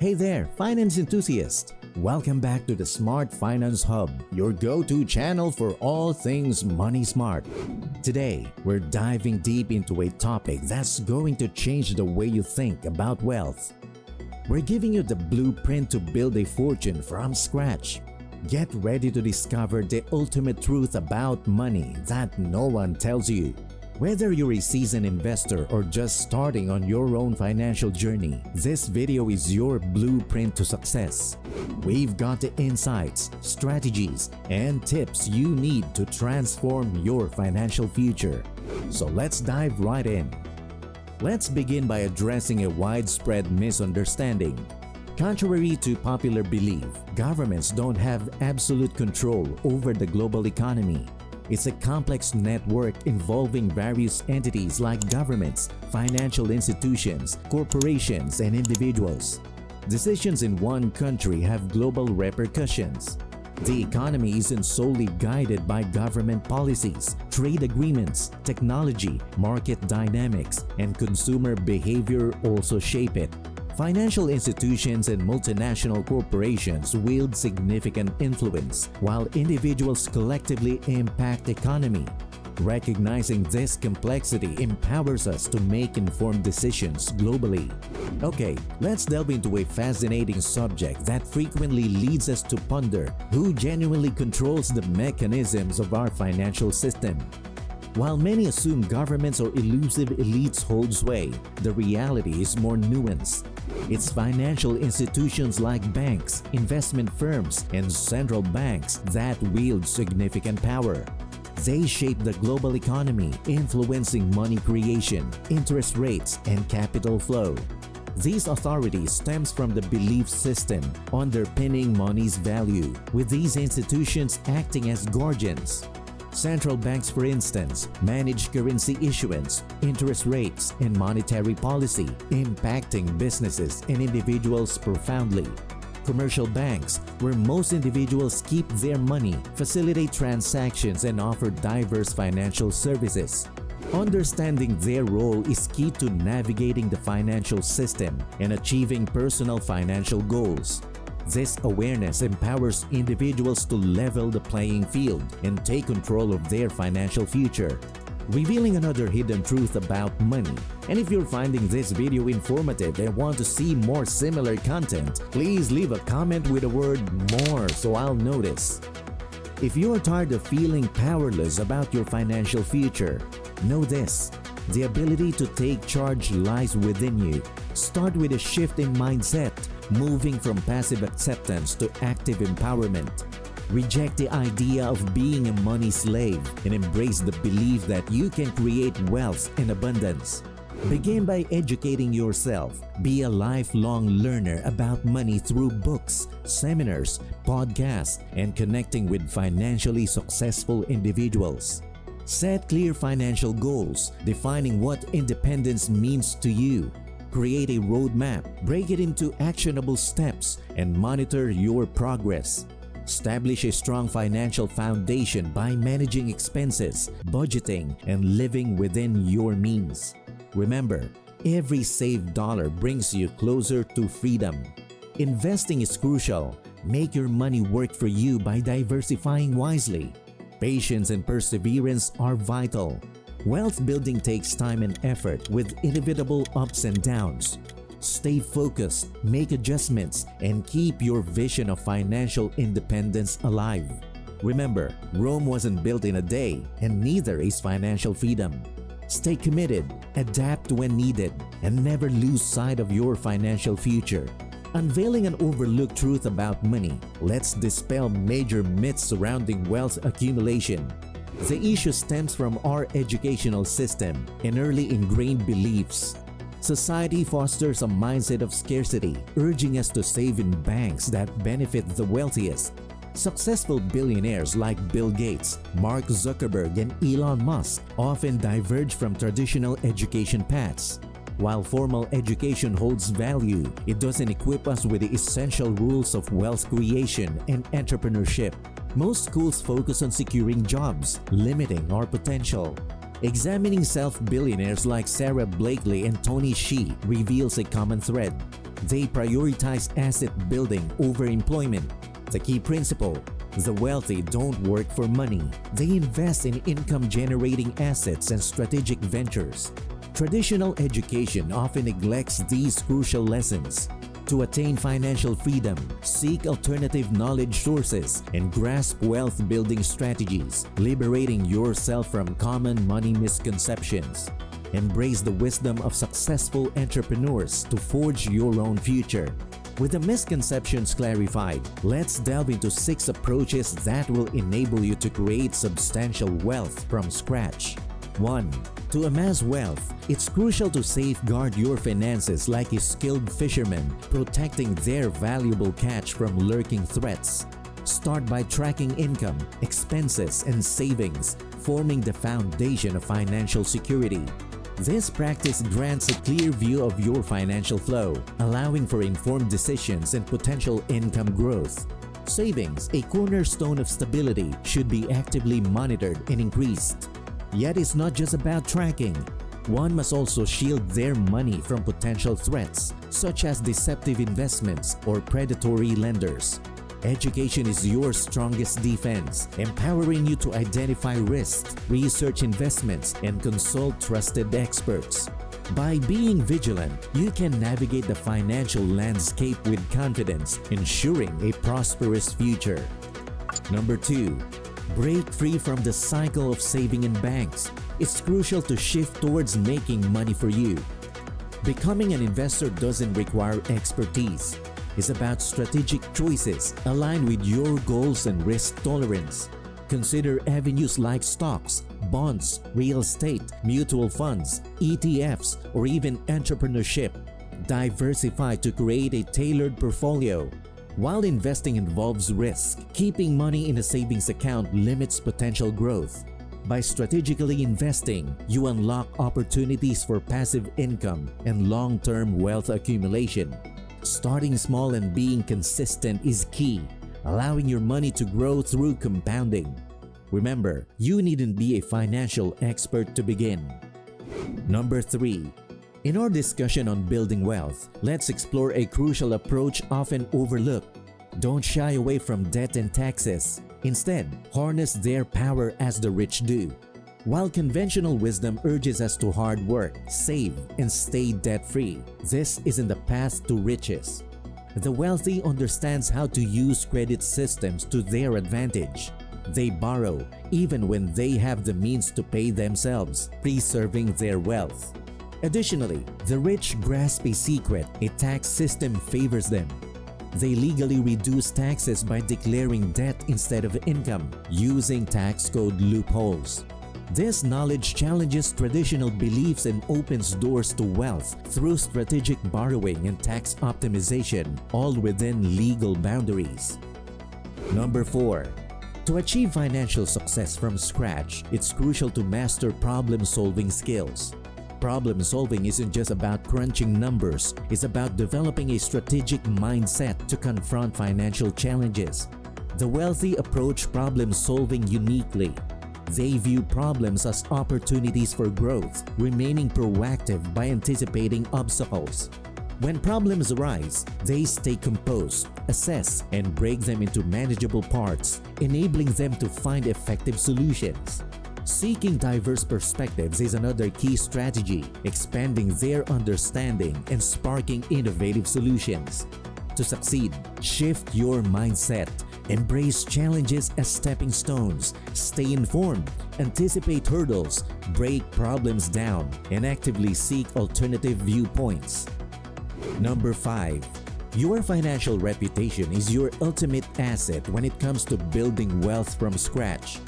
Hey there, finance enthusiast! Welcome back to the Smart Finance Hub, your go-to channel for all things money smart. Today, we're diving deep into a topic that's going to change the way you think about wealth. We're giving you the blueprint to build a fortune from scratch. Get ready to discover the ultimate truth about money that no one tells you. Whether you're a seasoned investor or just starting on your own financial journey, this video is your blueprint to success. We've got the insights, strategies, and tips you need to transform your financial future. So let's dive right in. Let's begin by addressing a widespread misunderstanding. Contrary to popular belief, governments don't have absolute control over the global economy. It's a complex network involving various entities like governments, financial institutions, corporations, and individuals. Decisions in one country have global repercussions. The economy isn't solely guided by government policies. Trade agreements, technology, market dynamics, and consumer behavior also shape it. Financial institutions and multinational corporations wield significant influence, while individuals collectively impact the economy. Recognizing this complexity empowers us to make informed decisions globally. Okay, let's delve into a fascinating subject that frequently leads us to ponder who genuinely controls the mechanisms of our financial system. While many assume governments or elusive elites hold sway, the reality is more nuanced. It's financial institutions like banks, investment firms, and central banks that wield significant power. They shape the global economy, influencing money creation, interest rates, and capital flow. These authorities stems from the belief system underpinning money's value, with these institutions acting as guardians. Central banks, for instance, manage currency issuance, interest rates, and monetary policy, impacting businesses and individuals profoundly. Commercial banks, where most individuals keep their money, facilitate transactions and offer diverse financial services. Understanding their role is key to navigating the financial system and achieving personal financial goals. This awareness empowers individuals to level the playing field and take control of their financial future, revealing another hidden truth about money. And if you're finding this video informative and want to see more similar content, please leave a comment with the word "more" so I'll notice. If you're tired of feeling powerless about your financial future, know this: the ability to take charge lies within you. Start with a shift in mindset, moving from passive acceptance to active empowerment. Reject the idea of being a money slave and embrace the belief that you can create wealth and abundance. Begin by educating yourself. Be a lifelong learner about money through books, seminars, podcasts, and connecting with financially successful individuals. Set clear financial goals, defining what independence means to you. Create a roadmap, break it into actionable steps, and monitor your progress. Establish a strong financial foundation by managing expenses, budgeting, and living within your means. Remember, every saved dollar brings you closer to freedom. Investing is crucial. Make your money work for you by diversifying wisely. Patience and perseverance are vital. Wealth building takes time and effort with inevitable ups and downs. Stay focused, make adjustments, and keep your vision of financial independence alive. Remember, Rome wasn't built in a day, and neither is financial freedom. Stay committed, adapt when needed, and never lose sight of your financial future. Unveiling an overlooked truth about money, let's dispel major myths surrounding wealth accumulation. The issue stems from our educational system and early ingrained beliefs. Society fosters a mindset of scarcity, urging us to save in banks that benefit the wealthiest. Successful billionaires like Bill Gates, Mark Zuckerberg, and Elon Musk often diverge from traditional education paths. While formal education holds value, it doesn't equip us with the essential rules of wealth creation and entrepreneurship. Most schools focus on securing jobs, limiting our potential. Examining self-billionaires like Sarah Blakely and Tony Hsieh reveals a common thread. They prioritize asset building over employment. The key principle: the wealthy don't work for money. They invest in income-generating assets and strategic ventures. Traditional education often neglects these crucial lessons. To attain financial freedom, seek alternative knowledge sources and grasp wealth-building strategies, liberating yourself from common money misconceptions. Embrace the wisdom of successful entrepreneurs to forge your own future. With the misconceptions clarified, let's delve into 6 approaches that will enable you to create substantial wealth from scratch. 1. To amass wealth, it's crucial to safeguard your finances like a skilled fisherman, protecting their valuable catch from lurking threats. Start by tracking income, expenses, and savings, forming the foundation of financial security. This practice grants a clear view of your financial flow, allowing for informed decisions and potential income growth. Savings, a cornerstone of stability, should be actively monitored and increased. Yet it's not just about tracking. One must also shield their money from potential threats, such as deceptive investments or predatory lenders. Education is your strongest defense, empowering you to identify risks, research investments, and consult trusted experts. By being vigilant, you can navigate the financial landscape with confidence, ensuring a prosperous future. Number 2. Break free from the cycle of saving in banks. It's crucial to shift towards making money for you. Becoming an investor doesn't require expertise. It's about strategic choices aligned with your goals and risk tolerance. Consider avenues like stocks, bonds, real estate, mutual funds, ETFs, or even entrepreneurship. Diversify to create a tailored portfolio. While investing involves risk, keeping money in a savings account limits potential growth. By strategically investing, you unlock opportunities for passive income and long-term wealth accumulation. Starting small and being consistent is key, allowing your money to grow through compounding. Remember, you needn't be a financial expert to begin. Number 3. In our discussion on building wealth, let's explore a crucial approach often overlooked. Don't shy away from debt and taxes. Instead, harness their power as the rich do. While conventional wisdom urges us to hard work, save, and stay debt-free, this isn't the path to riches. The wealthy understands how to use credit systems to their advantage. They borrow even when they have the means to pay themselves, preserving their wealth. Additionally, the rich grasp a secret: a tax system favors them. They legally reduce taxes by declaring debt instead of income, using tax code loopholes. This knowledge challenges traditional beliefs and opens doors to wealth through strategic borrowing and tax optimization, all within legal boundaries. Number 4. To achieve financial success from scratch, it's crucial to master problem-solving skills. Problem solving isn't just about crunching numbers, it's about developing a strategic mindset to confront financial challenges. The wealthy approach problem solving uniquely. They view problems as opportunities for growth, remaining proactive by anticipating obstacles. When problems arise, they stay composed, assess, and break them into manageable parts, enabling them to find effective solutions. Seeking diverse perspectives is another key strategy, expanding their understanding and sparking innovative solutions. To succeed, shift your mindset, embrace challenges as stepping stones, stay informed, anticipate hurdles, break problems down, and actively seek alternative viewpoints. Number 5. Your financial reputation is your ultimate asset when it comes to building wealth from scratch.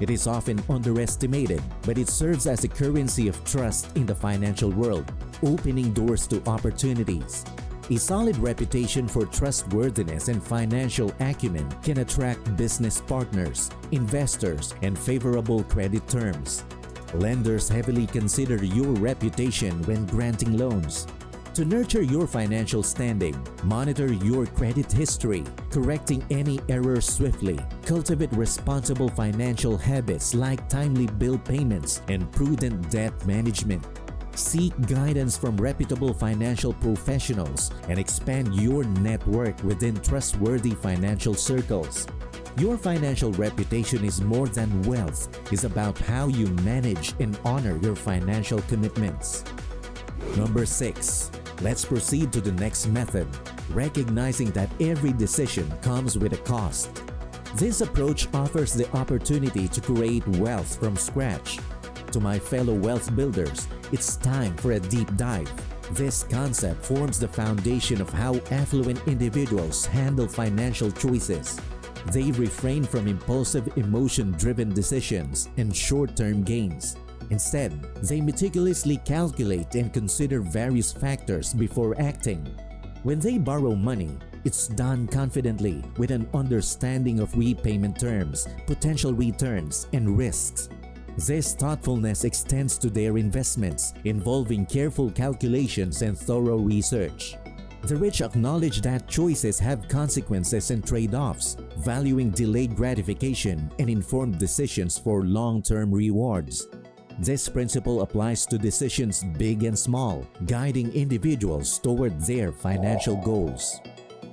It is often underestimated, but it serves as a currency of trust in the financial world, opening doors to opportunities. A solid reputation for trustworthiness and financial acumen can attract business partners, investors, and favorable credit terms. Lenders heavily consider your reputation when granting loans. To nurture your financial standing, monitor your credit history, correcting any errors swiftly. Cultivate responsible financial habits like timely bill payments and prudent debt management. Seek guidance from reputable financial professionals and expand your network within trustworthy financial circles. Your financial reputation is more than wealth. It's about how you manage and honor your financial commitments. Number 6. Let's proceed to the next method, recognizing that every decision comes with a cost. This approach offers the opportunity to create wealth from scratch. To my fellow wealth builders, it's time for a deep dive. This concept forms the foundation of how affluent individuals handle financial choices. They refrain from impulsive, emotion-driven decisions and short-term gains. Instead, they meticulously calculate and consider various factors before acting. When they borrow money, it's done confidently with an understanding of repayment terms, potential returns, and risks. This thoughtfulness extends to their investments, involving careful calculations and thorough research. The rich acknowledge that choices have consequences and trade-offs, valuing delayed gratification and informed decisions for long-term rewards. This principle applies to decisions big and small, guiding individuals toward their financial goals.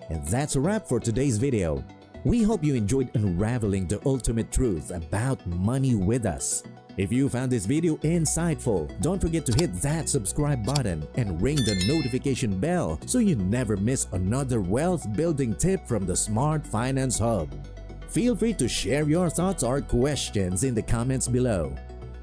And that's a wrap for today's video. We hope you enjoyed unraveling the ultimate truth about money with us. If you found this video insightful, don't forget to hit that subscribe button and ring the notification bell so you never miss another wealth building tip from the Smart Finance Hub. Feel free to share your thoughts or questions in the comments below.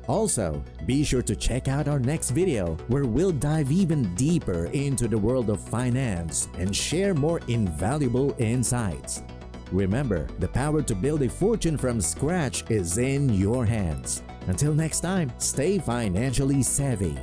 Also, be sure to check out our next video where we'll dive even deeper into the world of finance and share more invaluable insights. Remember, the power to build a fortune from scratch is in your hands. Until next time, stay financially savvy.